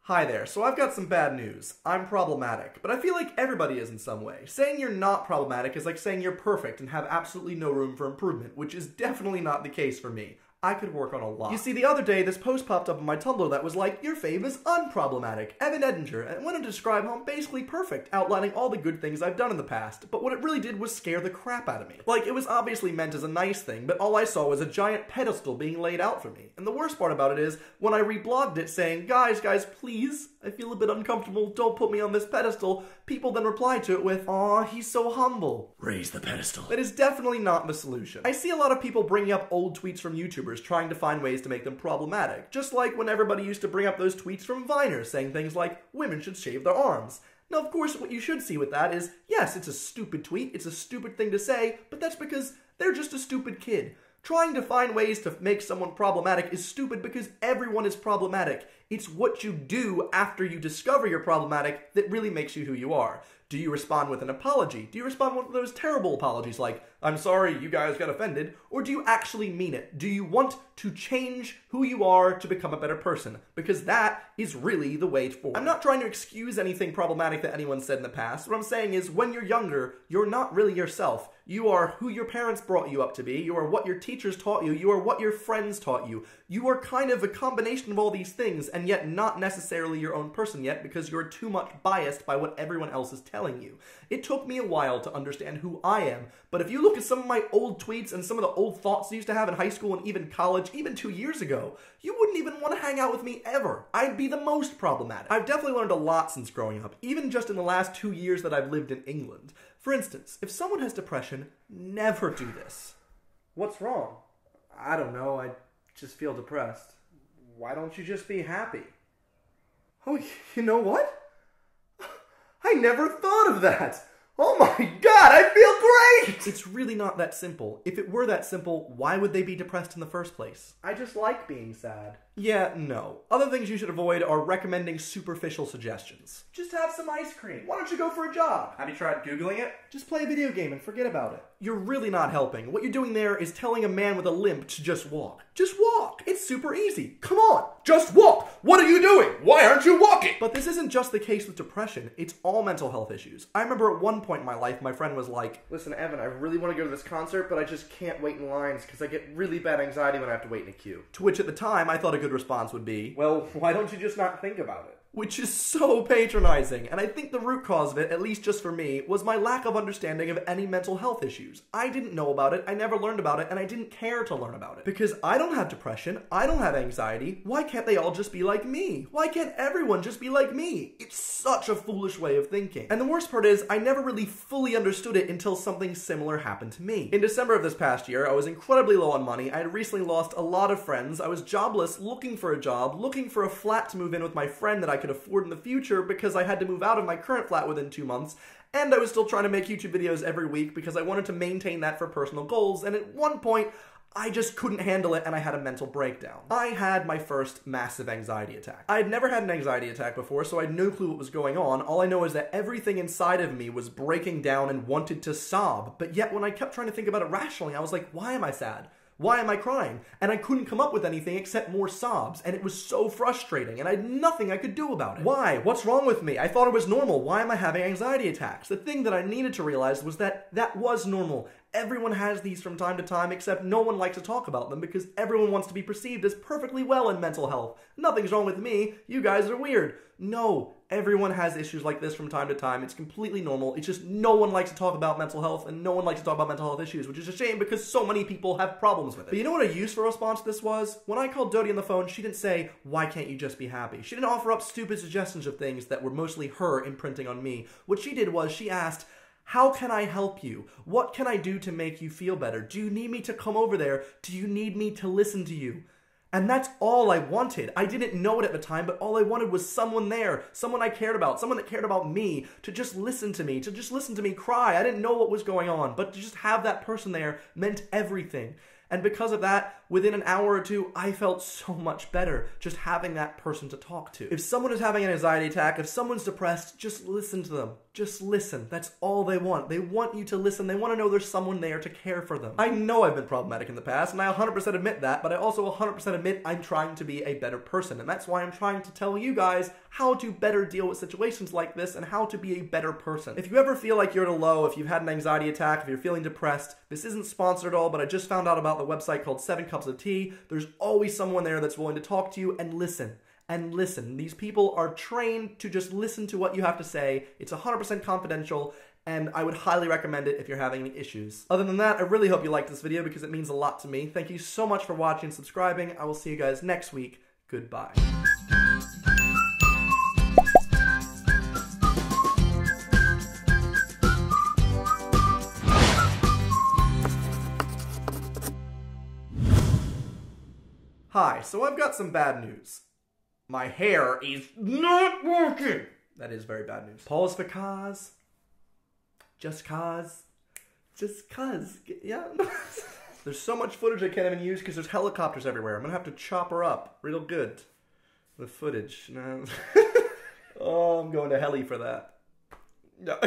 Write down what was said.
Hi there, so I've got some bad news. I'm problematic, but I feel like everybody is in some way. Saying you're not problematic is like saying you're perfect and have absolutely no room for improvement, which is definitely not the case for me. I could work on a lot. You see, the other day, this post popped up on my Tumblr that was like, your fave is unproblematic, Edinger, and it went on to describe how I'm basically perfect, outlining all the good things I've done in the past, but what it really did was scare the crap out of me. Like, it was obviously meant as a nice thing, but all I saw was a giant pedestal being laid out for me. And the worst part about it is, when I reblogged it saying, guys, please, I feel a bit uncomfortable, don't put me on this pedestal, people then replied to it with, aw, he's so humble. Raise the pedestal. That is definitely not the solution. I see a lot of people bringing up old tweets from YouTubers trying to find ways to make them problematic, just like when everybody used to bring up those tweets from Viners saying things like, women should shave their arms. Now, of course, what you should see with that is, yes, it's a stupid tweet, it's a stupid thing to say, but that's because they're just a stupid kid. Trying to find ways to make someone problematic is stupid because everyone is problematic. It's what you do after you discover you're problematic that really makes you who you are. Do you respond with an apology? Do you respond with those terrible apologies like, I'm sorry you guys got offended? Or do you actually mean it? Do you want to change who you are to become a better person? Because that is really the way forward. I'm not trying to excuse anything problematic that anyone said in the past. What I'm saying is, when you're younger, you're not really yourself. You are who your parents brought you up to be. You are what your teachers taught you. You are what your friends taught you. You are kind of a combination of all these things, and yet not necessarily your own person yet because you're too much biased by what everyone else is telling you. It took me a while to understand who I am, but if you look at some of my old tweets and some of the old thoughts I used to have in high school and even college, even 2 years ago, you wouldn't even want to hang out with me ever. I'd be the most problematic. I've definitely learned a lot since growing up, even just in the last 2 years that I've lived in England. For instance, if someone has depression, never do this. What's wrong? I don't know, I just feel depressed. Why don't you just be happy? Oh, you know what? I never thought of that! Oh my god, I feel great! It's really not that simple. If it were that simple, why would they be depressed in the first place? I just like being sad. Yeah, no. Other things you should avoid are recommending superficial suggestions. Just have some ice cream. Why don't you go for a jog? Have you tried Googling it? Just play a video game and forget about it. You're really not helping. What you're doing there is telling a man with a limp to just walk. Just walk. It's super easy. Come on. Just walk. What are you doing? Why aren't you walking? But this isn't just the case with depression. It's all mental health issues. I remember at one point in my life, my friend was like, listen, Evan, I really want to go to this concert, but I just can't wait in lines because I get really bad anxiety when I have to wait in a queue. To which at the time, I thought a good response would be, well, why don't you just not think about it? Which is so patronizing, and I think the root cause of it, at least just for me, was my lack of understanding of any mental health issues. I didn't know about it, I never learned about it, and I didn't care to learn about it. Because I don't have depression, I don't have anxiety, why can't they all just be like me? Why can't everyone just be like me? It's such a foolish way of thinking. And the worst part is, I never really fully understood it until something similar happened to me. In December of this past year, I was incredibly low on money, I had recently lost a lot of friends, I was jobless, looking for a job, looking for a flat to move in with my friend that I could afford in the future because I had to move out of my current flat within 2 months, and I was still trying to make YouTube videos every week because I wanted to maintain that for personal goals, and at one point, I just couldn't handle it and I had a mental breakdown. I had my first massive anxiety attack. I had never had an anxiety attack before, so I had no clue what was going on. All I know is that everything inside of me was breaking down and wanted to sob, but yet when I kept trying to think about it rationally, I was like, why am I sad? Why am I crying? And I couldn't come up with anything except more sobs, and it was so frustrating, and I had nothing I could do about it. Why? What's wrong with me? I thought it was normal. Why am I having anxiety attacks? The thing that I needed to realize was that that was normal. Everyone has these from time to time, except no one likes to talk about them because everyone wants to be perceived as perfectly well in mental health. Nothing's wrong with me. You guys are weird. No, everyone has issues like this from time to time. It's completely normal. It's just no one likes to talk about mental health and no one likes to talk about mental health issues, which is a shame because so many people have problems with it. But you know what a useful response to this was? When I called Dodie on the phone, she didn't say, why can't you just be happy? She didn't offer up stupid suggestions of things that were mostly her imprinting on me. What she did was she asked, how can I help you? What can I do to make you feel better? Do you need me to come over there? Do you need me to listen to you? And that's all I wanted. I didn't know it at the time, but all I wanted was someone there, someone I cared about, someone that cared about me, to just listen to me cry. I didn't know what was going on, but to just have that person there meant everything. And because of that, within an hour or two, I felt so much better just having that person to talk to. If someone is having an anxiety attack, if someone's depressed, just listen to them. Just listen. That's all they want. They want you to listen. They want to know there's someone there to care for them. I know I've been problematic in the past, and I 100% admit that, but I also 100% admit I'm trying to be a better person, and that's why I'm trying to tell you guys how to better deal with situations like this and how to be a better person. If you ever feel like you're at a low, if you've had an anxiety attack, if you're feeling depressed, this isn't sponsored at all, but I just found out about the website called 7 Cups of Tea. There's always someone there that's willing to talk to you and listen. And listen. These people are trained to just listen to what you have to say. It's 100% confidential, and I would highly recommend it if you're having any issues. Other than that, I really hope you liked this video because it means a lot to me. Thank you so much for watching and subscribing. I will see you guys next week. Goodbye. Hi, so I've got some bad news. My hair is not working! That is very bad news. Pause for cause. Just cause. Just cause. Yeah. There's so much footage I can't even use because there's helicopters everywhere. I'm gonna have to chop her up real good. The footage. No. Oh, I'm going to heli for that. No.